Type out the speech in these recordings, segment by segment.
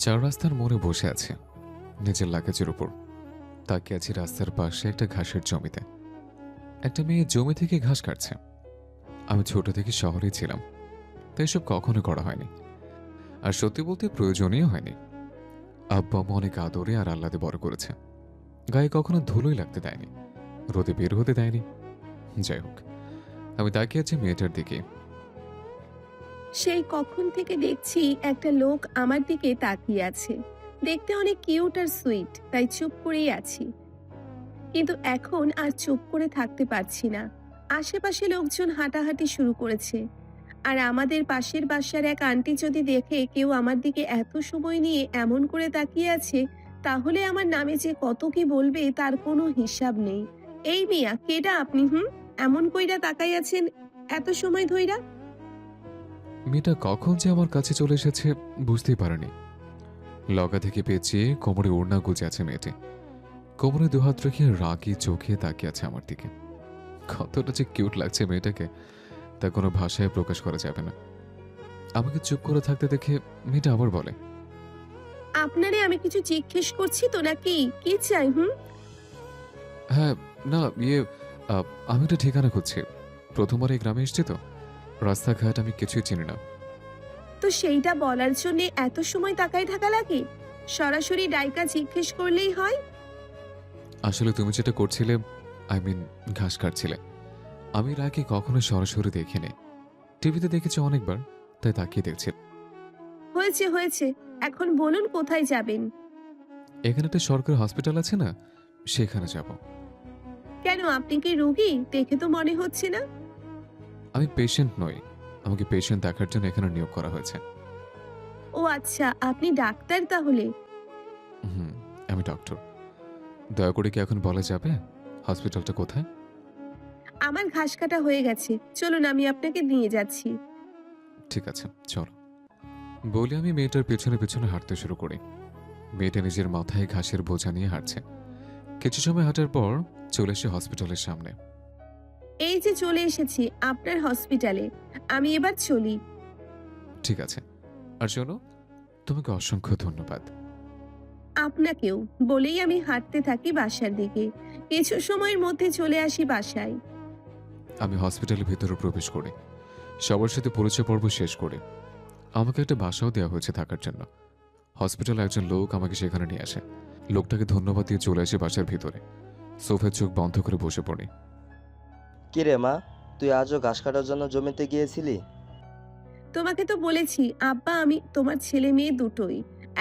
চার রাস্তার মোড়ে বসে আছে নিজের লাগেজের উপর। তাকিয়ে আছি রাস্তার পাশে একটা ঘাসের জমিতে। একটা মেয়ে জমি থেকে ঘাস কাটছে। আমি ছোট থেকে শহরেই ছিলাম, তাই এসব কখনো করা হয়নি। আর সত্যি বলতে প্রয়োজনীয় হয়নি। আব্বা আম্মা অনেক আদরে আর আহ্লাদে বড় করেছে। গায়ে কখনো ধুলোই লাগতে দেয়নি, রোদে বের হতে দেয়নি। যাই হোক, আমি তাকিয়ে আছি মেয়েটার দিকে। সেই কখন থেকে দেখছি একটা লোক আমার দিকে তাকিয়ে আছে। দেখতে অনেক কিউট আর সুইট, তাই চুপ করেই আছি। কিন্তু এখন আর চুপ করে থাকতে পারছি না। আশেপাশে লোকজন হাঁটাহাঁটি শুরু করেছে। আর আমাদের পাশের বাসার এক আন্টি যদি দেখে কেউ আমার দিকে এত সময় নিয়ে এমন করে তাকিয়ে আছে, তাহলে আমার নামে যে কত কি বলবে তার কোনো হিসাব নেই। এই মিয়া, কেডা আপনি? এমন কইরা তাকাই আছেন এত সময় ধইরা? মেয়েটা কখন যে আমার কাছে চলে এসেছে বুঝতেই পারেনি। লগা থেকে পেঁচিয়ে কোমরে ওড়না গুজে আছে মেয়েটি। কোমরে দুহাত রেখে রাগি চোখে তাকিয়ে আছে আমার দিকে। কতটা যে কিউট লাগছে মেয়েটাকে, তা কোনো ভাষায় প্রকাশ করা যাবে না। আমাকে চুপ করে থাকতে দেখে মেয়েটা আবার বলে, আপনারে আমি কিছু জিজ্ঞেস করছি তো নাকি? কি চাই? হ্যাঁ, না ইয়ে, আমি একটা ঠিকানা খুঁজছি। প্রথমবার এই গ্রামে এসছি তো, রাস্তাঘাট আমি কিছুই চিনি না। তো সেইটা বলার জন্য এত সময় তাকায় থাকা লাগে? সরাসরি ডাইকা জিজ্ঞেস করলেই হয়। আসলে তুমি যেটা করছিলে, আই মিন ঘাস কাটছিলে, আমি এর আগে কখনো সরাসরি দেখিনি। টিভিতে দেখেছি অনেকবার, তাই তাকিয়ে দেখছি। হয়েছে হয়েছে, এখন বলুন কোথায় যাবেন? এখানে একটা সরকারি হসপিটাল আছে না, সেখানে যাব। কেন, আপনি কি রোগী? দেখে তো মনে হচ্ছে না। আমি পেশেন্ট নই, আমাকে পেশেন্ট দেখার জন্য এখানে নিয়োগ করা হয়েছে। ও আচ্ছা, আপনি ডাক্তার তাহলে। হুম, আমি ডক্টর। দয়া করে কি এখন বলা যাবে হসপিটালটা কোথায়? আমার ঘাস কাটা হয়ে গেছে, চলুন আমি আপনাকে নিয়ে যাচ্ছি। ঠিক আছে, চলো। বলে আমি মেয়েটার পেছনে পেছনে হাঁটতে শুরু করি। মেয়েটা নিজের মাথায় ঘাসের বোঝা নিয়ে হাঁটছে। কিছু সময় হাঁটার পর চলে এসে হসপিটালের সামনে। এই যে চলে এসেছি আপনার হসপিটালে, আমি এবার চলি। ঠিক আছে, আর শোনো, তোমাকে অসংখ্য ধন্যবাদ। আপনাকেও। বলেই আমি হাঁটতে থাকি বাসার দিকে। কিছু সময়ের মধ্যে চলে আসি বাসায়। আমি হসপিটালের ভেতরে প্রবেশ করি, সবার সাথে পরিচয় পর্ব শেষ করে আমাকে একটা বাসাও দেওয়া হয়েছে থাকার জন্য। হসপিটালে একজন লোক আমাকে সেখানে নিয়ে আসে। লোকটাকে ধন্যবাদ দিয়ে চলে আসে বাসার ভিতরে। সোফার চোখ বন্ধ করে বসে পড়ি। কিরে মা, তুই আজও ঘাস কাটার জন্য জমিতে গিয়েছিলি? তোমাকে তো বলেছি আব্বা, আমি তোমার ছেলে মেয়ে দুটোই।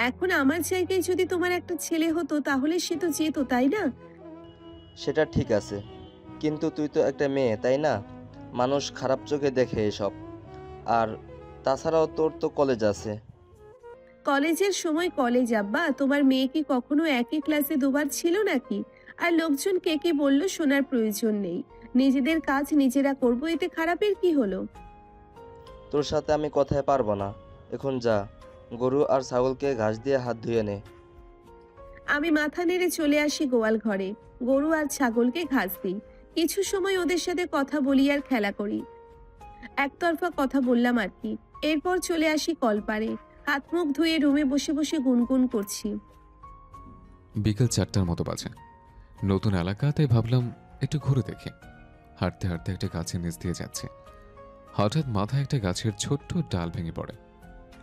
এখন আমার জায়গায় যদি তোমার একটা ছেলে হতো তাহলে সে তো যেত, তাই না? সেটা ঠিক আছে, কিন্তু তুই তো একটা মেয়ে, তাই না? মানুষ খারাপ চোখে দেখে এসব। আর তাছাড়াও তোর তো কলেজ আছে। কলেজের সময় কলেজ আব্বা, তোমার মেয়ে কি কখনো একই ক্লাসে দুবার ছিল নাকি? আর লোকজন কে কি বললো শোনার প্রয়োজন নেই। নিজেদের কাজ নিজেরা করবো, এতে খারাপের কি হলো? তোর সাথে আমি কথায় পারবো না। এখন যা, গরু আর ছাগলকে ঘাস দিয়ে হাত ধুয়ে নে। আমি মাথা নেড়ে চলে আসি গোয়াল ঘরে। গরু আর ছাগলকে ঘাস দিই। কিছু সময় ওদের সাথে কথা বলি আর খেলা করি। একতরফা কথা বললাম আর কি। এরপর চলে আসি কলপারে। হাত মুখ ধুয়ে রুমে বসে বসে গুনগুন করছি। বিকেল 4টার মতো বাজে। নতুন এলাকা, তাই ভাবলাম একটু ঘুরে দেখি। হাঁটতে হাঁটতে একটা গাছের নিচ দিয়ে যাচ্ছে। হঠাৎ মাথায় একটা গাছের ছোট্ট ডাল ভেঙে পড়ে,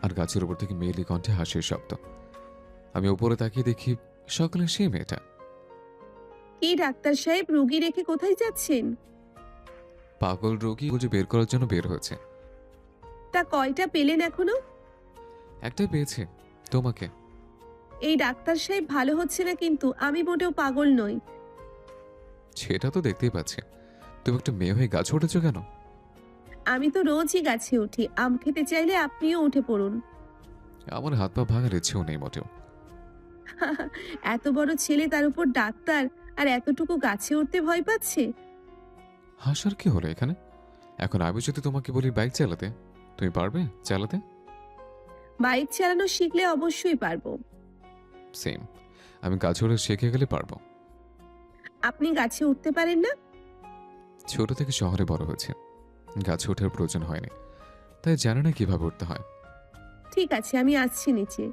আর গাছের উপর থেকে মেয়েলি কণ্ঠে হাসির শব্দ। আমি উপরে তাকিয়ে দেখি সকালে সেই মেয়েটা। কি ডাক্তার সাহেব, রুগী রেখে কোথায় যাচ্ছেন? পাগল রোগী খুঁজে বের করার জন্য বের হয়েছে। তা কয়টা পেলেন এখনো? একটাই পেয়েছে, তোমাকে। এই ডাক্তার সাহেব ভালো হচ্ছে না, কিন্তু আমি মোটেও পাগল নই। সেটা তো দেখতেই পাচ্ছি। তুমি একটা মেয়ে হয়ে গাছ উঠেছো কেন? আমি তো রোজই গাছে উঠি। আম খেতে চাইলে আপনিও উঠে পড়ুন। আমার হাত পা ভাঙার ইচ্ছেও নেই মোটেও। এত বড় ছেলে, তার উপর ডাক্তার, আর এতটুকু গাছে উঠতে ভয় পাচ্ছে? হাসার কি হলো এখানে? এখন আমি যদি তোমাকে বলি বাইক চালাতে, তুমি পারবে চালাতে? বাইক চালানো শিখলে অবশ্যই পারবো। সেম, আমি গাছ ওঠা শিখে গেলে পারবো। আপনি গাছে উঠতে পারেন না? ছোট থেকে শহরে বড় হয়েছে, গাছে ওঠার প্রয়োজন হয়নি, তাই জানি না কিভাবে উঠতে হয়। ঠিক আছে, আমি আসছি নিচে।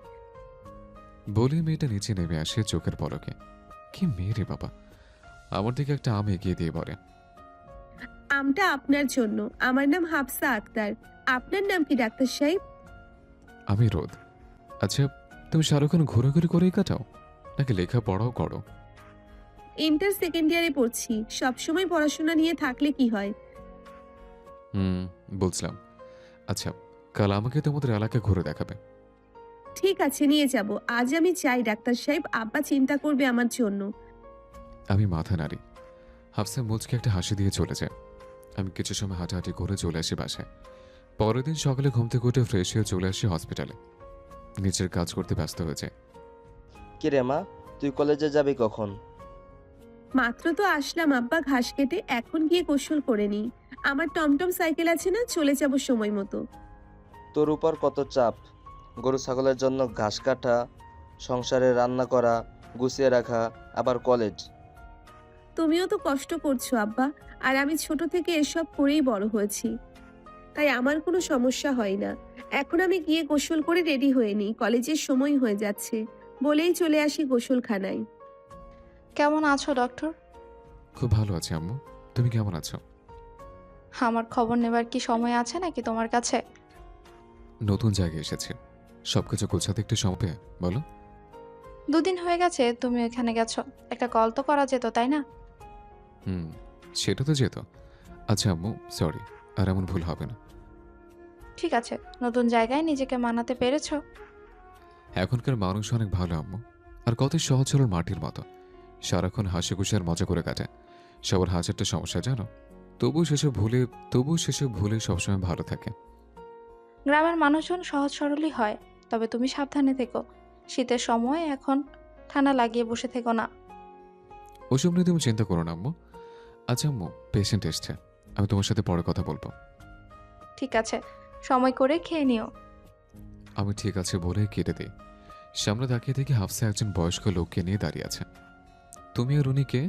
বলে মেয়েটা নিচে নেমে আসে চোখের পলকে। কি মেয়ে রে বাবা! আমার দিকে একটা আম এগিয়ে দিয়ে বলে, আমটা আপনার জন্য। আমার নাম হাফসা আক্তার। আপনার নাম কি ডাক্তার সাহেব? আমি রোদ। আচ্ছা, তুমি সারাক্ষণ ঘোরাঘুরি করেই কাটাও নাকি লেখাপড়াও করো? ইন্টার সেকেন্ড ইয়ারে পড়ছি। সবসময় পড়াশোনা নিয়ে থাকলে কি হয়? হুম, বুঝলাম। আচ্ছা, কাল আমাকে তোমাদের এলাকা ঘুরে দেখাবে। ঠিক আছে, নিয়ে যাব। আজ আমি চাই ডাক্তার সাহেব, আব্বা চিন্তা করবে আমার জন্য। আমি মাথা নাড়ি। হাফসা মুচকে একটা হাসি দিয়ে চলে যায়। আমি কিছু সময় হাঁটাহাঁটি করে চলে আসি বাসায়। পরের দিন সকালে ঘুম থেকে উঠে ফ্রেশ হয়ে চলে আসি হসপিটালে। নিচের কাজ করতে ব্যস্ত হয়ে যায়। কি রে মা, তুই কলেজে যাবি কখন? মাত্র তো আসলাম আব্বা ঘাস কেটে, এখন গিয়ে গোসল করে নিই। আমার টমটম সাইকেল আছে না, চলে যাব সময় মতো। তোর উপর কত চাপ! গরু ছাগলের জন্য ঘাস কাটা, সংসারে রান্না করা, গুছিয়ে রাখা, আবার কলেজ। তুমিও তো কষ্ট করছো আব্বা, আর আমি ছোট থেকে এসব করেই বড় হয়েছি, তাই আমার কোনো সমস্যা হয় না। এখন আমি গিয়ে গোসল করে রেডি হয়ে নিই, কলেজের সময় হয়ে যাচ্ছে। বলেই চলে আসি গোসলখানায়। কেমন আছো ডক্টর? খুব ভালো আছি আম্মু। তুমি কেমন আছো? আমার খবর নেবার কি সময় আছে নাকি তোমার কাছে? নতুন জায়গায় এসেছি, সবকিছু গোছাতে একটু সময় পেয়ে বলো। দুদিন হয়ে গেছে তুমি এখানে গেছো, একটা কল তো করা যেত তাই না? হুম, সেটা তো যেত। আচ্ছা আম্মু, সরি, আর এমন ভুল হবে না। ঠিক আছে, নতুন জায়গায় নিজেকে মানাতে পেরেছো? এখনকার মানুষ অনেক ভালো আম্মু, আর কত সহজ সরল মাটির মতো। সারাক্ষণ হাসি খুশি আর মজা করে কাটে। সবার হাজারটা সমস্যা জানো, তবুও সেসব ভুলে সবসময় ভালো থাকে। গ্রামের মানুষজন সহজ সরলই হয়, তবে তুমি সাবধানে থেকো। শীতের সময় এখন ঠান্ডা লাগিয়ে বসে থেকো না। ওসব নিয়ে তুমি চিন্তা করো না আম্মু। আচ্ছা আম্মু, পেশেন্ট এসছে, আমি তোমার সাথে পরে কথা বলবো। ঠিক আছে, সময় করে খেয়ে নিও। আমি ঠিক আছে বলে কেটে দিই। সামনে তাকিয়ে দেখি হাফসা একজন বয়স্ক লোককে নিয়ে দাঁড়িয়ে আছে। তুমি আর উনি কে?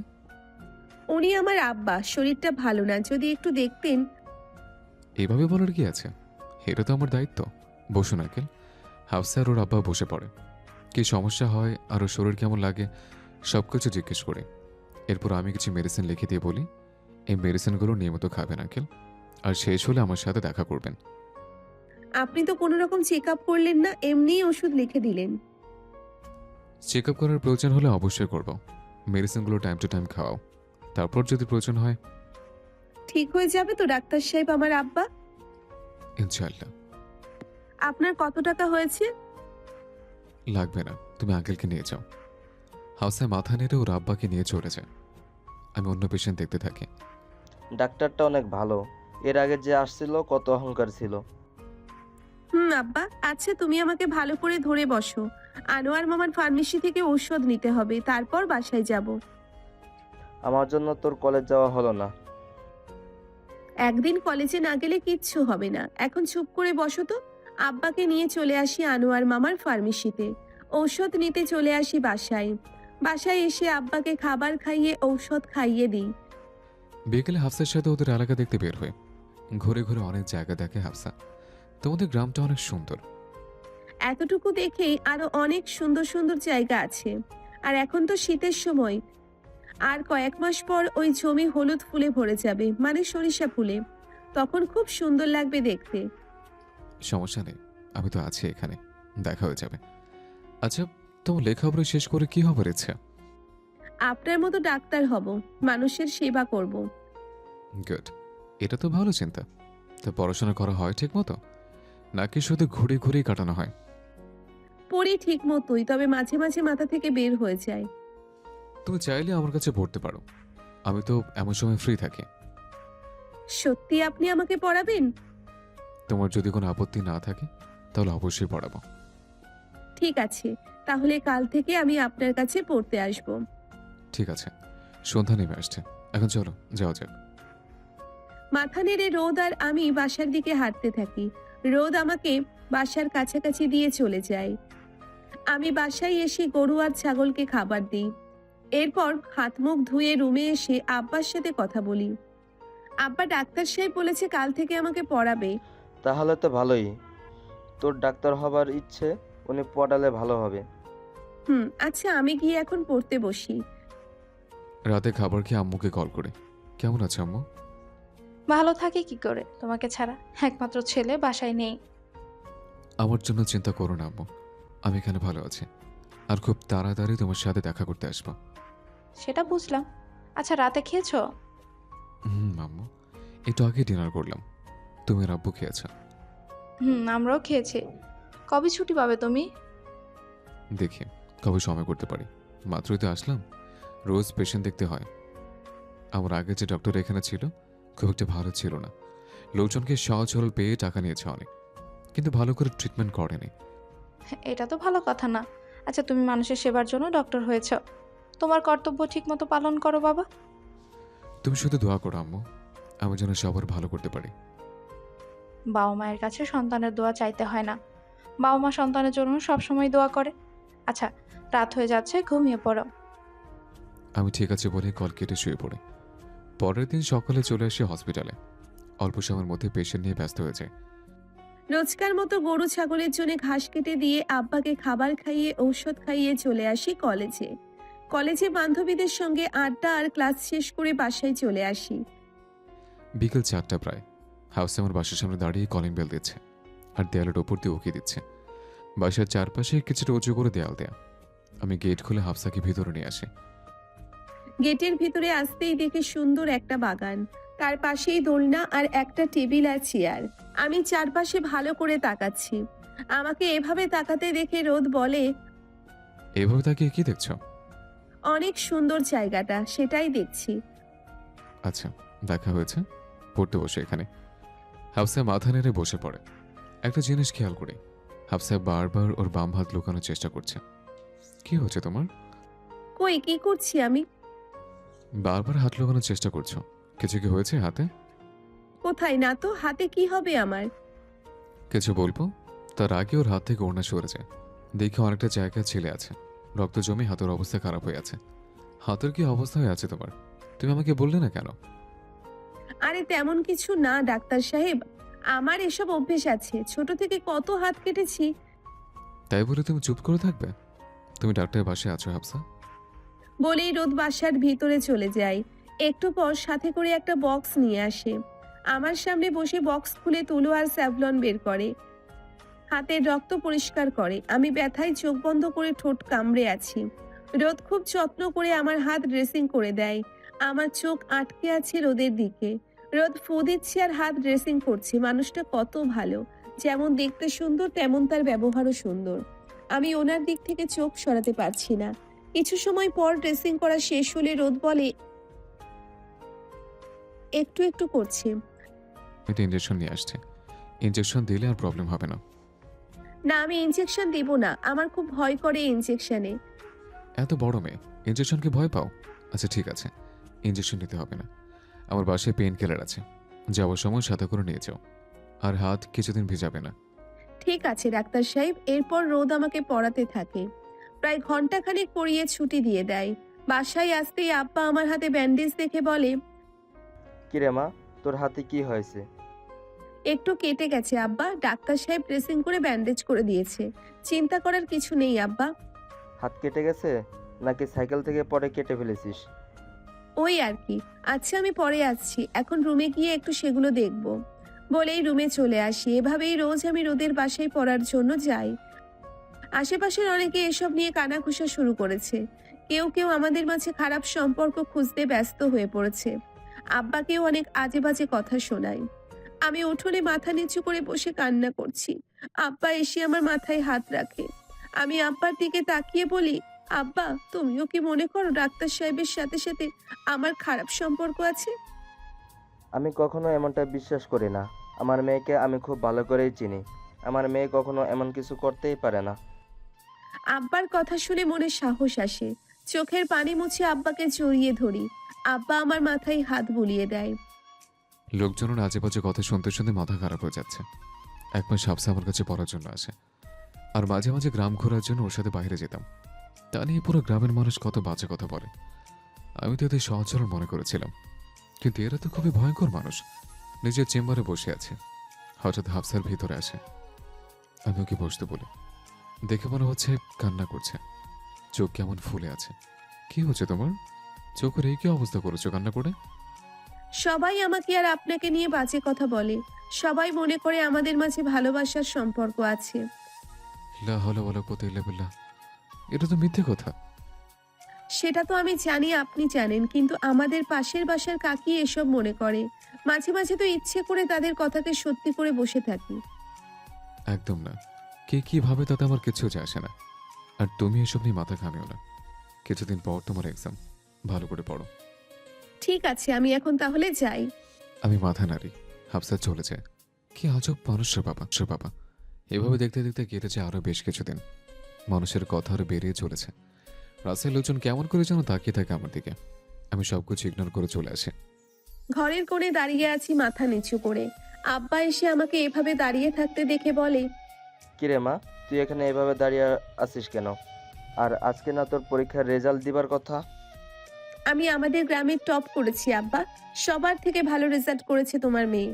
উনি আমার আব্বা, শরীরটা ভালো না, যদি একটু দেখতেন। এভাবে বলার কি আছে, এটা তো আমার দায়িত্ব। বসুন আঙ্কেল। হাফসা আর ওর আব্বা বসে পড়ে। কি সমস্যা হয় আর ওর শরীর কেমন লাগে সবকিছু জিজ্ঞেস করে। এরপর আমি কিছু মেডিসিন লিখে দিয়ে বলি, এই মেডিসিনগুলো নিয়মিত খাবেন আঙ্কেল, আর শেষ হলে আমার সাথে দেখা করবেন। আপনি তো কোনো রকম চেক আপ করলেন না, এমনিই ওষুধ লিখে দিলেন। চেক আপ করার প্রয়োজন হলে অবশ্যই করব। মেডিসিনগুলো টাইম টু টাইম খাওয়াও, তারপর যদি প্রয়োজন হয়। ঠিক হয়ে যাবে তো ডাক্তার সাহেব আমার আব্বা? ইনশাআল্লাহ। আপনার কত টাকা হয়েছে? লাগবে না, তুমি আঙ্কেলকে নিয়ে যাও। হাউসে মাথা নেড়ে ওর আব্বাকে নিয়ে চলে যায়। আমি অন্য পেশেন্ট দেখতে থাকি। ডাক্তারটা অনেক ভালো। এর আগে যে আসছিল কত অহংকার ছিল। আব্বা, আচ্ছা তুমি আমাকে ভালো করে ধরে বসো। আনোয়ার মামার ফার্মেসি থেকে ঔষধ নিতে হবে, তারপর বাসায় যাব। আমার জন্য তোর কলেজ যাওয়া হলো না। একদিন কলেজে না গেলে কিচ্ছু হবে না, এখন চুপ করে বসো তো। আব্বাকে নিয়ে চলে আসি আনোয়ার মামার ফার্মেসিতে। ঔষধ নিতে চলে আসি বাসায়। বাসায় এসে আব্বাকে খাবার খাইয়ে ঔষধ খাইয়ে দিই। বিকেলে হাফসার সাথে ওদের এলাকা দেখতে বের হয়ে ঘুরে ঘুরে অনেক জায়গা দেখে হাফসা। তোমাদের গ্রামটা অনেক সুন্দর। এতটুকু দেখেই আরো অনেক সুন্দর সুন্দর জায়গা আছে। আর এখন তো শীতের সময়, আর কয়েক মাস পর ওই জমি হলুদ ফুলে ভরে যাবে, মানে সরিষা ফুলে। তখন খুব সুন্দর লাগবে দেখতে। সমস্যা নেই, আমি তো আছি এখানে, দেখা হয়ে যাবে। আচ্ছা, তোমার লেখাপড়া শেষ করে কি হবার ইচ্ছা? আপনার মতো ডাক্তার হব, মানুষের সেবা করব। গুড, এটা তো ভালো চিন্তা। তা পড়াশোনা করা হয় ঠিক মতো, নাকি শুধু ঘুরে ঘুরেই কাটানো হয়? পড়ি ঠিক মতোই, তবে মাঝে মাঝে মাথা থেকে বের হয়ে যায়। তুমি চাইলে আমার কাছে পড়তে পারো, আমি তো এমন সময় ফ্রি থাকি। সত্যি আপনি আমাকে পড়াবেন? তোমার যদি কোনো আপত্তি না থাকে তাহলে অবশ্যই পড়াবো। ঠিক আছে, তাহলে কাল থেকে আমি আপনার কাছে পড়তে আসব। ঠিক আছে, সন্ধ্যা নেমে আসছে, এখন চলো যাওয়া যাক। মাথা নেড়ে রোদ আর আমি বাসার দিকে হাঁটতে থাকি। রোদ আমাকে বাসার কাছাকাছি দিয়ে চলে যায়। আমি বাসায় এসে গরু আর ছাগলকে খাবার দিই। এরপর হাত মুখ ধুয়ে রুমে এসে আব্বার সাথে কথা বলি। আব্বা ডাক্তার সাহেব বলেছে কাল থেকে আমাকে পড়াবে। তাহলে তো ভালোই। তোর ডাক্তার হবার ইচ্ছে, উনি পড়ালে ভালো হবে। আচ্ছা আমি গিয়ে এখন পড়তে বসি। রাতে খাবার খেয়ে আম্মুকে কল করে, কেমন আছে আম্মু? ভালো থাকে কি করে তোমাকে ছাড়া? একমাত্র ছেলে বাসায় নেই। আমার জন্য চিন্তা করো না আম্মু, আমি এখানে ভালো আছি। আর খুব তাড়াতাড়ি তোমার সাথে দেখা করতে আসবো। সেটা বুঝলাম। আচ্ছা রাতে খেয়েছো? আম্মু, একটু আগে ডিনার করলাম। তুমি আর আব্বু খেয়েছো? আমরাও খেয়েছি। কবে ছুটি পাবে তুমি? দেখি কবে সময় করতে পারি। মাত্রই তো আসলাম, রোজ পেশেন্ট দেখতে হয়। আমার আগে যে ডক্টর এখানে ছিল খুব একটা ভালো ছিল না। লোকজনকে সহজ সরল পেয়ে টাকা নিয়েছে অনেক, কিন্তু ভালো করে ট্রিটমেন্ট করেনি। এটা তো ভালো কথা না। আচ্ছা তুমি মানুষের সেবার জন্য ডক্টর হয়েছো, তোমার কর্তব্য ঠিকমতো পালন করো বাবা। তুমি শুধু দোয়া করো আম্মু, আমি যেন সবার ভালো করতে পারি। বাবা মায়ের কাছে সন্তানের দোয়া চাইতে হয় না, বাবা মা সন্তানের জন্য সবসময় দোয়া করে। আচ্ছা রাত হয়ে যাচ্ছে, ঘুমিয়ে পড়ো। আমি ঠিক আছে বলে কল কেটে শুয়ে পড়ে। পরের দিন সকালে চলে আসি হসপিটালে। অল্প সময়ের মধ্যে পেশেন্ট নিয়ে ব্যস্ত হয়ে যায়। রোজকার মতো গরু ছাগলের জন্য ঘাস কেটে দিয়ে আব্বাকে খাবার খাইয়ে ঔষধ খাইয়ে চলে আসি কলেজে। কলেজে বান্ধবীদের সঙ্গে আড্ডা আর ক্লাস শেষ করে বাসায় চলে আসি। বিকেল 4টা প্রায়। হাউসে আমার বাসার সামনে দাঁড়িয়ে কলিং বেল দিচ্ছে আর দেয়ালের ওপর দিয়ে উঁকি দিচ্ছে। বাসার চারপাশে কিছুটা উঁচু করে দেয়াল দেয়া। আমি গেট খুলে হাফসাকে ভিতরে নিয়ে আসি। গেটের ভিতরে আসতেই দেখে সুন্দর একটা বাগান, তার পাশেই দোলনা আর একটা টেবিল আর চেয়ার। আমি চারপাশে ভালো করে তাকাচ্ছি। আমাকে এভাবে তাকাতে দেখে রোদ বলে, এভাবে তাকিয়ে কি দেখছো? অনেক সুন্দর জায়গাটা, সেটাই দেখছি। আচ্ছা, দেখা হয়েছে, পড়তে বসে এখানে। হাফসা মাথা নেড়ে বসে পড়ে। একটা জিনিস খেয়াল করি, হাফসা বারবার ওর বাম হাত লুকানোর চেষ্টা করছে। কি হচ্ছে তোমার? কই কি করছি আমি? বারবার হাত লুকানোর চেষ্টা করছো, কিছু কি হয়েছে হাতে? কোথায় না তো, হাতে কি হবে আমার? কিছু বলবো তার আগে ওর হাত থেকে ওড়না সরে যায়। দেখে অনেকটা জায়গায় ছিলে আছে, রক্ত জমে হাতের অবস্থা খারাপ হয়ে আছে। হাতের কি অবস্থা হয়ে আছে তোমার? তুমি আমাকে বললে না কেন? আরে তেমন কিছু না ডাক্তার সাহেব, আমার এসব অভ্যেস আছে, ছোট থেকে কত হাত কেটেছি। তাই বলে তুমি চুপ করে থাকবে? তুমি ডাক্তারের বাসায় আছো হাফসা। বলেই রোদ বাসার ভিতরে চলে যায়। একটু পর সাথে করে একটা বক্স নিয়ে আসে। আমার সামনে বসে বক্স খুলে তুলো আর স্যাভলন বের করে, হাতের রক্ত পরিষ্কার করে। আমি ব্যথায় চোখ বন্ধ করে ঠোঁট কামড়ে আছি। রোদ খুব যত্ন করে আমার হাত ড্রেসিং করে দেয়। আমার চোখ আটকে আছে রোদের দিকে। রোদ ফু দিচ্ছে আর হাত ড্রেসিং করছে। মানুষটা কত ভালো, যেমন দেখতে সুন্দর তেমন তার ব্যবহারও সুন্দর। আমি ওনার দিক থেকে চোখ সরাতে পারছি না। কিছু সময় পর ড্রেসিং করা শেষ হলে রোদ বলে, একটু একটু করছে। এটা ইঞ্জেকশন নিয়ে আসছে, ইঞ্জেকশন দিলে আর প্রবলেম হবে না। না আমি ইনজেকশন দেব না, আমার খুব ভয় করে ইনজেকশনে। এত বড় মেয়ে, ইঞ্জেকশনকে ভয় পাও? আচ্ছা ঠিক আছে, ইঞ্জেকশন নিতে হবে না। আমার বাসায় পেইন কিলার আছে, যাওয়ার সময় সাথে করে নিয়ে যাও। আর হাত কিছুদিন ভিজাবে না। ঠিক আছে ডাক্তার সাহেব। এরপর রোদ আমাকে পড়াতে থাকে। প্রায় ঘন্টাখানেক পড়িয়ে ছুটি দিয়ে দেয়। বাসায় আসতেই আব্বা আমার হাতে ব্যান্ডেজ দেখে বলে, কিরে মা, তোর হাতে কি হয়েছে? একটু কেটে গেছে আব্বা, ডাক্তার সাহেব ড্রেসিং করে ব্যান্ডেজ করে দিয়েছে, চিন্তা করার কিছু নেই আব্বা। হাত কেটে গেছে নাকি সাইকেল থেকে পরে কেটে ফেলেছিস? ওই আর কি। আচ্ছা আমি পরে আসছি, এখন রুমে গিয়ে একটু সেগুলো দেখব। বলেই রুমে চলে আসি। এভাবেই রোজ আমি রোদের বাসায় পড়ার জন্য যাই। আশেপাশের অনেকে এসব নিয়ে কানাঘুষা শুরু করেছে। কেউ কেউ আমাদের মাঝে খারাপ সম্পর্ক খুঁজতে ব্যস্ত হয়ে পড়েছে। আব্বাকেও অনেক আজে বাজে কথা শোনায়। আমি উঠোনে মাথা নিচু করে বসে কান্না করছি। আব্বা এসে আমার মাথায় হাত রাখে। আমি আব্বার দিকে তাকিয়ে বলি, আব্বা তুমিও কি মনে করো ডাক্তার সাহেবের সাথে সাথে আমার খারাপ সম্পর্ক আছে? আমি কখনো এমনটা বিশ্বাস করি না। আমার মেয়েকে আমি খুব ভালো করেই চিনি। আমার মেয়ে কখনো এমন কিছু করতেই পারে না। আব্বার কথা শুনে মনে সাহস আসে। চোখের পানি মুছে আব্বাকে জড়িয়ে ধরি। আব্বা আমার মাথায় হাত বুলিয়ে দেয়। লোকজনের আজে বাজে কথা শুনতে শুনতে মাথা খারাপ হয়ে যাচ্ছে। এক মাস হাফসা আমার কাছে পড়ার জন্য আসে, আর মাঝে মাঝে গ্রাম ঘোরার জন্য ওর সাথে বাইরে যেতাম। তা নিয়ে পুরো গ্রামের মানুষ কত বাজে কথা বলে। আমি তো এদের সহজ সরল মনে করেছিলাম, কিন্তু এরা তো খুবই ভয়ঙ্কর মানুষ। নিজের চেম্বারে বসে আছে, হঠাৎ হাফসার ভিতরে আসে। আমি ওকে বসতে বলি, দেখে মনে হচ্ছে কান্না করছে। চোখ কেমন ফুলে আছে। কি হচ্ছে তোমার? চোখের এই কি অবস্থা করেছো কান্না করে? সবাই আমাকে আর আপনাকে নিয়ে বাজে কথা বলে। সবাই মনে করে আমাদের মাঝে ভালোবাসার সম্পর্ক আছে। লা হাওলা ওয়ালা কুওয়াতা ইল্লা বিল্লাহ। এটা তো মিথ্যে কথা। সেটা তো আমি জানি, আপনি জানেন, কিন্তু আমাদের পাশের বাসার কাকি এসব মনে করে। মাঝে মাঝে তো ইচ্ছে করে তাদের কথাকে সত্যি করে বসে থাকি। একদম না। কে কি ভাবে তাতে আমার কিচ্ছু যায় আসে না। আর তুমি এসব নিয়ে মাথা ঘামিও না। কিছুদিন পর তোমার এক্সাম, ভালো করে পড়ো। ঠিক আছে, আমি এখন তাহলে যাই। আমি মাথা নাড়ি। হাফসা চলে যায়। কি আজব মানুষ রে বাবা, রে বাবা। এভাবে দেখতে দেখতে কেটেছে আরো বেশ কিছুদিন। মানুষের কথা আরো বেরিয়ে চলেছে। রাস্তায় লোকজন কেমন করে যেন তাকিয়ে থাকে আমার দিকে। আমি সবকিছু ইগনোর করে চলে আসি। ঘরের কোণে দাঁড়িয়ে আছি মাথা নিচু করে। আব্বা এসে আমাকে এভাবে দাঁড়িয়ে থাকতে দেখে বলে, কিরে মা, তুই এখানে এভাবে দাঁড়িয়ে আছিস কেন? আর আজকে না তোর পরীক্ষার রেজাল্ট দিবার কথা? আমি আমাদের গ্রামে টপ করেছি আব্বা। সবার থেকে ভালো রেজাল্ট করেছে তোমার মেয়ে।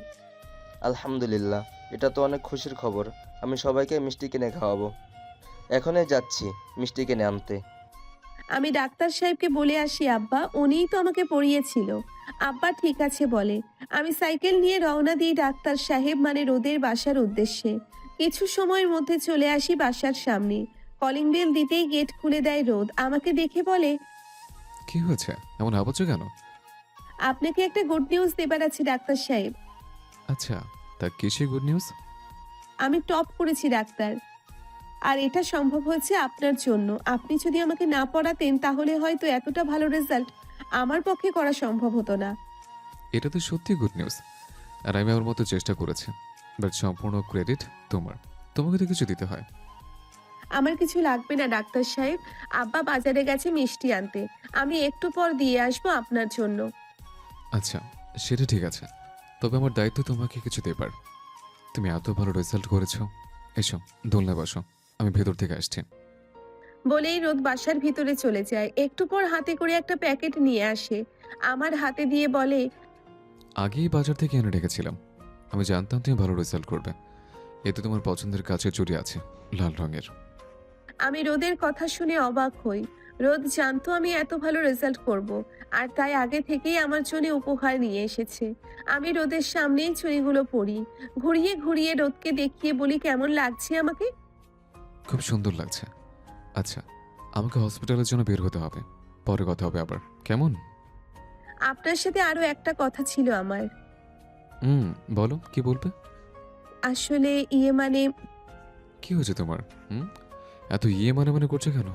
আলহামদুলিল্লাহ, এটা তো অনেক খুশির খবর। আমি সবাইকে মিষ্টি কিনে খাওয়াবো। এখনই যাচ্ছি মিষ্টি কিনে আনতে। আমি ডাক্তার সাহেবকে বলে আসি আব্বা, উনিই তো আমাকে পড়িয়েছিল। আব্বা ঠিক আছে বলে। আমি সাইকেল নিয়ে রওনা দিই ডাক্তার সাহেব মানে রোদের বাসার উদ্দেশ্যে। কিছু সময়ের মধ্যে চলে আসি বাসার সামনে। কলিং বেল দিতেই গেট খুলে দেয় রোদ। আমাকে দেখে বলে, কি হয়েছে? এমন আবচ্ছ কেন? আপনাকে একটা গুড নিউজ দেবার আছে ডাক্তার সাহেব। আচ্ছা, তা কিসে গুড নিউজ? আমি টপ করেছি ডাক্তার। আর এটা সম্ভব হয়েছে আপনার জন্য। আপনি যদি আমাকে না পড়াতেন তাহলে হয়তো এতটা ভালো রেজাল্ট আমার পক্ষে করা সম্ভব হতো না। এটা তো সত্যি গুড নিউজ। আর আমি আমার মতো চেষ্টা করেছি। বাট সম্পূর্ণ ক্রেডিট তোমার। তোমাকে তো কিছু দিতে হয়। আমার কিছু লাগবে না ডাক্তার সাহেব। আব্বা বাজারে গেছে মিষ্টি আনতে। আমি একটু পর দিয়ে আসবো আপনার জন্য। আচ্ছা, সেটা ঠিক আছে। তবে আমার দায়িত্ব তোমাকে কিছু দেবার। তুমি এত ভালো রেজাল্ট করেছো। এসো, দোলনায় বসো। আমি ভেতর থেকে আসছি। বলেই রোদ বাসার ভিতরে চলে যায়। একটু পর হাতে করে একটা প্যাকেট নিয়ে আসে, আমার হাতে দিয়ে বলে, আগেই বাজার থেকে এনে রেখেছিলাম। আমি জানতাম তুমি ভালো রেজাল্ট করবে। এতে তোমার পছন্দের কাছে চুড়ি আছে, লাল রঙের। আমি রোদের কথা শুনে অবাক হই। রোদ জানতো আমি এত ভালো রেজাল্ট করব, আর তাই আগে থেকেই আমার জন্য উপহার নিয়ে এসেছে। আমি রোদের সামনেই চুড়িগুলো পরি। ঘুরিয়ে ঘুরিয়ে রোদকে দেখিয়ে বলি, কেমন লাগছে আমাকে? খুব সুন্দর লাগছে। আচ্ছা, আমাকে হসপিটালের জন্য বের হতে হবে। পরে কথা হবে আবার, কেমন? আপনার সাথে আরো একটা কথা ছিল আমার। হুম, বলো কি বলবে? আসলে মানে কি হয়েছে তোমার? হুম, এত মানে মানে করছো কেন?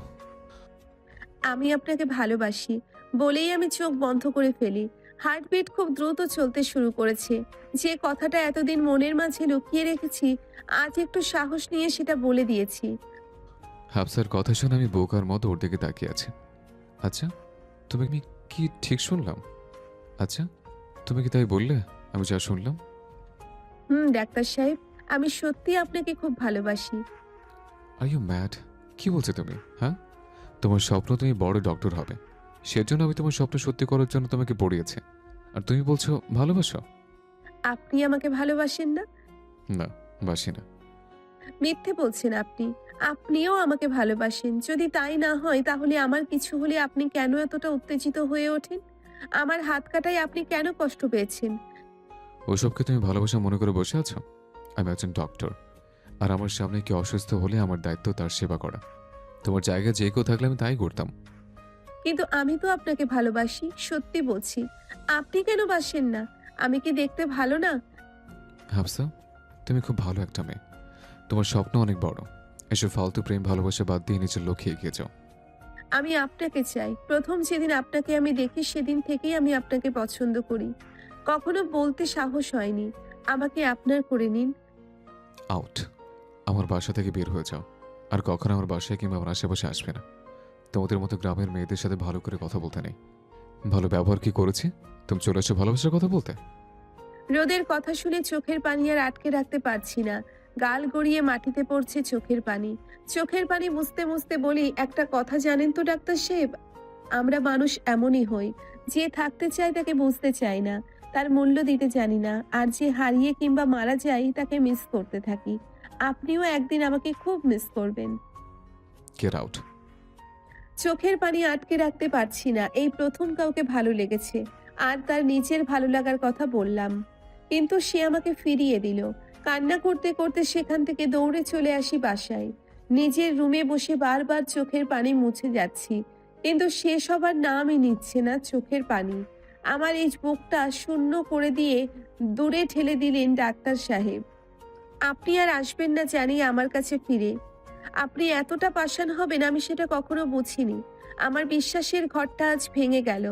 আমি আপনাকে ভালোবাসি বলেই আমি চোখ বন্ধ করে ফেলি। হার্টবিট খুব দ্রুত চলতে শুরু করেছে। যে কথাটা এতদিন মনের মাঝে লুকিয়ে রেখেছি, আজ একটু সাহস নিয়ে সেটা বলে দিয়েছি। হাফসার কথা শুনে আমি বোকার মতো ওর দিকে তাকিয়ে আছি। আচ্ছা, তুমি কি ঠিক শুনলাম? আচ্ছা, তুমি কি তাই বললে? আমি যা শুনলাম। ডাক্তার সাহেব, আমি সত্যি আপনাকে খুব ভালোবাসি। Are you mad? কি বলছো তুমি? হ্যাঁ, তোমার স্বপ্ন তুমি বড় ডক্টর হবে। সেজন্য আমি তোমার স্বপ্ন সত্যি করার জন্য তোমাকে পড়িয়েছি। আর তুমি বলছো ভালোবাসো? আপনি আমাকে ভালোবাসেন না? না, বাসি না। মিথ্যে বলছেন আপনি। আপনিও আমাকে ভালোবাসেন। যদি তাই না হয় তাহলে আমার কিছু হলে আপনি কেন এতটা উত্তেজিত হয়ে ওঠেন? আমার হাত কাটায় আপনি কেন কষ্ট পেয়েছেন? ওসবকে তুমি ভালোবাসা মনে করে বসে আছো? আমি একজন ডক্টর। আর আমার সামনে কি অসুস্থ হলে আমার দায়িত্ব তার সেবা করা। তোমার জায়গায় যে কেউ থাকলে আমি তাই করতাম। কিন্তু আমি তো আপনাকে ভালোবাসি, সত্যি বলছি। আপনি কেন বাসেন না? আমি কি দেখতে ভালো না? হাফসা, তুমি খুব ভালো একটা মেয়ে। তোমার স্বপ্ন অনেক বড়। এসব ফালতু প্রেম ভালোবাসা বাদ দিয়ে নিজের লক্ষ্যে এগিয়ে যাও। আমি আপনাকে চাই। প্রথম যেদিন আপনাকে আমি দেখি সেদিন থেকেই আমি আপনাকে পছন্দ করি। কখনো বলতে সাহস হয়নি, আমাকে আপনার করে নিন। আউট। আমার বাসা থেকে বের হয়ে যাও। আর কখনো আমার বাসায় কিংবা আমার আশেপাশে আসবে না। তোমাদের মতো গ্রামের মেয়েদের সাথে ভালো করে কথা বলতে নেই। ভালো ব্যবহার কি করেছি? তুমি চলে এসো ভালোবাসার কথা বলতে। রোদের কথা শুনে চোখের পানি আর আটকে রাখতে পারছি না। গাল গড়িয়ে মাটিতে পড়ছে চোখের পানি। চোখের পানি মুছতে মুছতে বলি, একটা কথা জানেন তো ডাক্তার সাহেব, আমরা মানুষ এমনই হই। যে থাকতে চায় তাকে বুঝতে চাই না, তার মূল্য দিতে জানি না। আর যে হারিয়ে কিংবা মারা যায় তাকে মিস করতে থাকি। আপনিও একদিন আমাকে খুব মিস করবেন। Get out. চোখের পানি আটকে রাখতে পারছি না। এই প্রথম কাউকে ভালো লেগেছে আর তার নিজের ভালো লাগার কথা বললাম, কিন্তু সে আমাকে ফিরিয়ে দিল। কান্না করতে করতে সেখান থেকে দৌড়ে চলে আসি বাসায়। নিজের রুমে বসে বারবার চোখের পানি মুছে যাচ্ছি, কিন্তু শেষ হবার নামই নিচ্ছে না চোখের পানি। আমার এই বুকটা শূন্য করে দিয়ে দূরে ঠেলে দিলেন ডাক্তার সাহেব। আপনি আর আসবেন না জানি আমার কাছে ফিরে। আপনি এতটা পাষাণ হবেন আমি সেটা কখনো বুঝিনি। আমার বিশ্বাসের ঘরটা আজ ভেঙে গেল।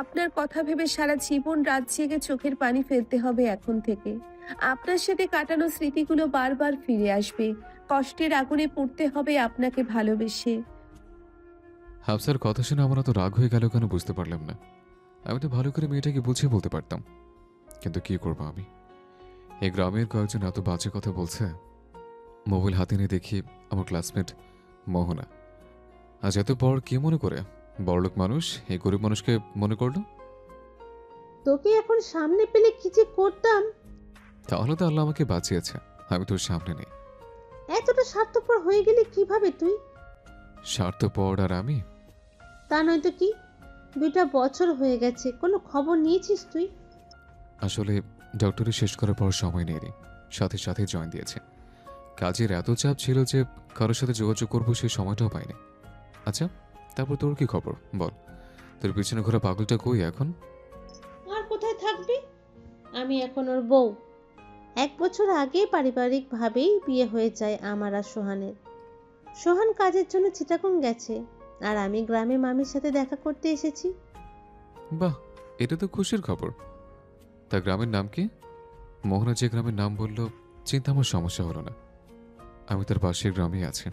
আপনার কথা ভেবে সারা জীবন রাত জেগে চোখের পানি ফেলতে হবে এখন থেকে। আপনার সাথে কাটানো স্মৃতিগুলো বারবার ফিরে আসবে। কষ্টের আগুনে পুড়তে হবে আপনাকে ভালোবেসে। হাফসার কথা শুনে আমার এত রাগ হয়ে গেল কেন বুঝতে পারলাম না। আমি তো ভালো করে মেয়েটাকে বুঝিয়ে বলতে পারতাম, কিন্তু কি করবো আমি। এই গ্রামের কয়েকজন এত বাজে কথা বলছে। মোবাইল হাতে নিয়ে দেখি আমার ক্লাসমেট মোহনা। আজ এত পর কি মনে করে বড়লোক মানুষ এই গরিব মানুষকে মনে করলো? তোকে এখন সামনে পেলে কি যে করতাম। তাহলে তো আল্লাহ আমাকে বাঁচিয়েছে, আমি তোর সামনে নেই। এতটা স্বার্থপর হয়ে গেলি কিভাবে তুই? স্বার্থপর আর আমি? তা নয়তো কি, 2টা বছর হয়ে গেছে, কোনো খবর নিয়েছিস তুই? আসলে ডক্টরি শেষ করার পর সময় নেই, সাথে সাথে জয়েন দিয়েছে। কাজের এত চাপ ছিল যে কারোর সাথে যোগাযোগ করবো সেই সময়টাও পাইনি। আচ্ছা, তারপর তোর কি খবর বল? তোর পিছনে ঘোরা পাগলটা কই এখন? আর কোথায় থাকবে? আমি এখন ওর বউ। 1 বছর আগে পারিবারিকভাবেই বিয়ে হয়ে যায় আমার আর সোহানের। সোহান কাজের জন্য চিটাগং গেছে, আর আমি গ্রামে মামির সাথে দেখা করতে এসেছি। বাহ, এটা তো খুশির খবর। তা গ্রামের নাম কি? মোহনা যে গ্রামের নাম বললো, চিন্তা আমার সমস্যা হলো না। আমি তার পাশের গ্রামেই আছি।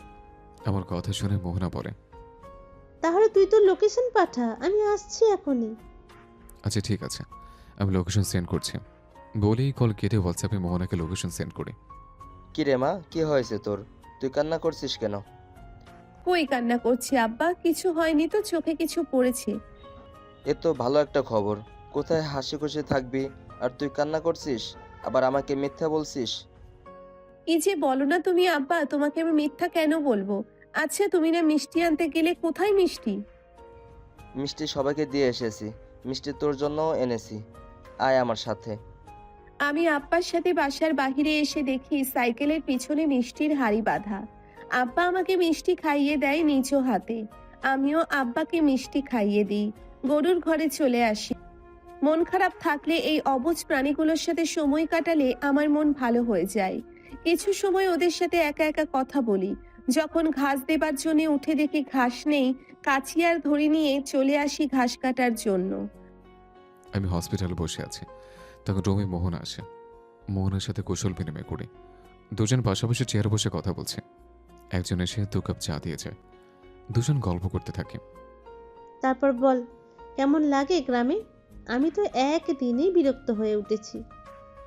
আমার কথা শুনে মোহনা বলে, তাহলে তুই তোর লোকেশন পাঠা, আমি আসছি এখনই। আচ্ছা ঠিক আছে, আমি লোকেশন সেন্ড করছি। বলেই কল কেটে হোয়াটসঅ্যাপে মোহনাকে লোকেশন সেন্ড করি। কি রে মা, কি হয়েছে তোর? তুই কান্না করছিস কেন? কই কান্না করছি আব্বা, কিছু হয়নি তো, চোখে কিছু পড়েছে। এ তো ভালো একটা খবর। কোথায় হাসি খুশি থাকবি আর তুই কান্না করছিস, আবার আমাকে মিথ্যা বলছিস। কি যে বলো না তুমি আব্বা, তোমাকে আমি মিথ্যা কেন বলবো? আচ্ছা, তুমি না মিষ্টি আনতে গেলে, কোথায় মিষ্টি? মিষ্টি সবাইকে দিয়ে এসেছি, মিষ্টি তোর জন্যও এনেছি, আয় আমার সাথে। আমি আব্বার সাথে বাসার বাহিরে এসে দেখি সাইকেলের পিছনে মিষ্টির হাড়ি বাঁধা। আব্বা আমাকে মিষ্টি খাইয়ে দেয় নিজ হাতে। আমিও আব্বাকে মিষ্টি খাইয়ে দিই। গরুর ঘরে চলে আসি। মন খারাপ থাকলে এই অবুঝ প্রাণীগুলোর সাথে সময় কাটালে আমার মন ভালো হয়ে যায়। কিছু সময় ওদের সাথে একা একা কথা বলি। যখন ঘাস দেবার জন্য উঠে দেখি ঘাস নেই, কাছি আর ধরে নিয়ে চলে আসি ঘাস কাটার জন্য। আমি হসপিটালে বসে আছি, তখন রুমে মোহনা আসে। মোহনার সাথে কুশল বিনিময় করি। দুজন পাশাপাশি চেয়ারে বসে কথা বলছে। একজন এসে 2 কাপ চা দিয়ে যায়। দুজন গল্প করতে থাকে। তারপর বল, কেমন লাগে গ্রামে? আমি তো একদিনেই বিরক্ত হয়ে উঠেছি।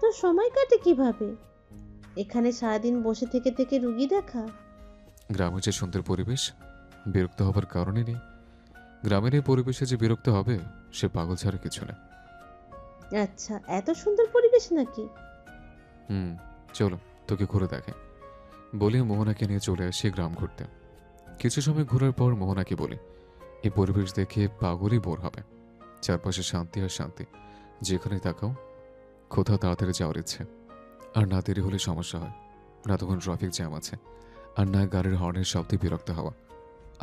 তো সময় কাটে কিভাবে? এখানে সারাদিন বসে থেকে থেকে রুগী দেখা। গ্রামের যে সুন্দর পরিবেশ, বিরক্ত হবার কারণে নেই। গ্রামের এই পরিবেশে যে বিরক্ত হবে সে পাগল ছাড়া কিছু না। আচ্ছা, এত সুন্দর পরিবেশ নাকি? চলো তোকে ঘুরে দেখে। বলে মোহনাকে নিয়ে চলে আসি গ্রাম ঘুরতে। কিছু সময় ঘোরার পর মোহনাকে বলি, এই পরিবেশ দেখে পাগলই বোর হবে। চারপাশে শান্তি আর শান্তি, যেখানে তাকাও কোথাও তাড়াতাড়ি যাওয়ার ইচ্ছে। আর না দেরি হলে সমস্যা হয়, না তখন ট্রাফিক জ্যাম আছে, আর না গাড়ির হর্নের শব্দে বিরক্ত হওয়া।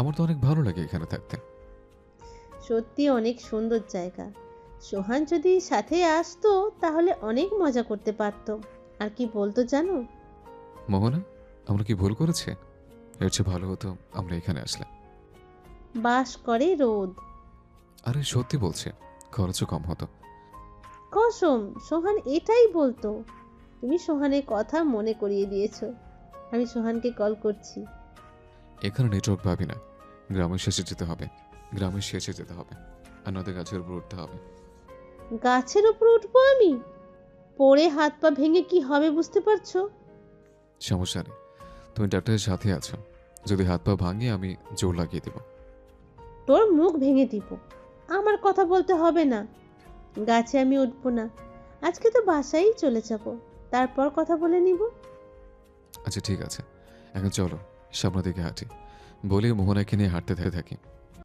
আমার তো অনেক ভালো লাগে এখানে থাকতে। সত্যি অনেক সুন্দর জায়গা। সোহান যদি সাথে আসতো তাহলে অনেক মজা করতে পারতো। আর কি বলতো জানো? মোহনা, আমরা কি ভুল করেছি? এর চেয়ে ভালো হতো আমরা এখানে আসলে। বাস করে রোদ। আরে সত্যি বলছে, খরচও কম হতো। কসম, সোহান এটাই বলতো। তুমি সোহানের কথা মনে করিয়ে দিয়েছো। আমি সোহানকে কল করছি। এখানে নেটওয়ার্ক পাবি না। গ্রামের শেষে যেতে হবে, গ্রামের শেষে যেতে হবে, আর নদী গাছের উপর উঠতে হবে। গাছের উপর উঠবো আমি? পড়ে হাত পা ভেঙে কি হবে বুঝতে পারছো? সমস্যা নেই, তুমি ডাক্তারের সাথে আছো। যদি হাত পা ভাঙে আমি জোর লাগিয়ে দেব। তোর মুখ ভেঙে দিব। আমার কথা বলতে হবে না। গাছে আমি উঠবো না। আজকে তো বাসায় চলে যাব, তারপর কথা বলে নিব। আচ্ছা ঠিক আছে, এখন চলো সামনের দিকে হাঁটি। বলে মোহনাকে নিয়ে হাঁটতে থাকি।